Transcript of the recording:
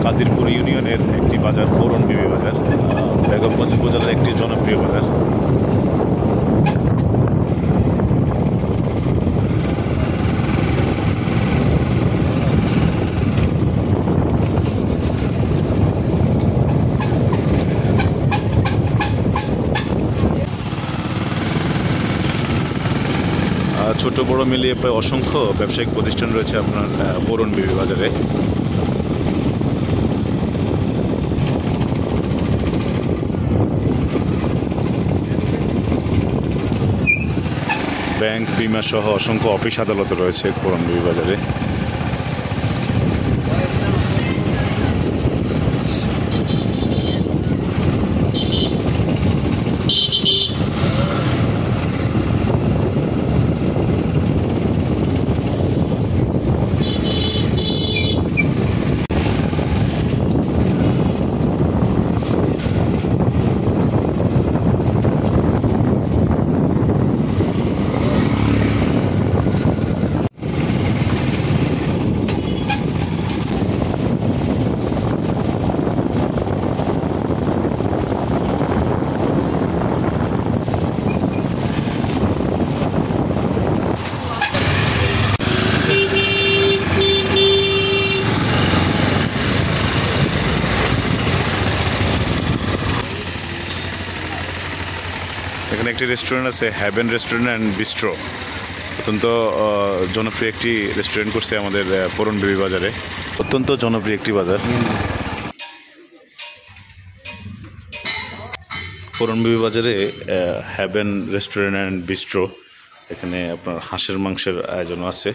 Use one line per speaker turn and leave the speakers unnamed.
কাদিরপুর ইউনিয়নের একটি বাজার ফোরন বিবি বাজার, বেগমগঞ্জ উপজেলার একটি জনপ্রিয় বাজার। ছোট বড় মিলিয়ে প্রায় অসংখ্য ব্যবসায়িক প্রতিষ্ঠান রয়েছে আপনার ফোরন বিবি বাজারে। ব্যাংক, বিমা সহ অসংখ্য অফিস আদালত রয়েছে ফোরন বিবি বাজারে। এখানে একটি রেস্টুরেন্ট আছে, হ্যাভেন রেস্টুরেন্ট অ্যান্ড বিস্ট্রো। অত্যন্ত জনপ্রিয় একটি রেস্টুরেন্ট করছে আমাদের ফোরন বিবি বাজারে। অত্যন্ত জনপ্রিয় একটি বাজার ফোরন বিবি বাজারে। হ্যাভেন রেস্টুরেন্ট অ্যান্ড বিস্ট্রো, এখানে আপনার হাঁসের মাংসের আয়োজন আছে।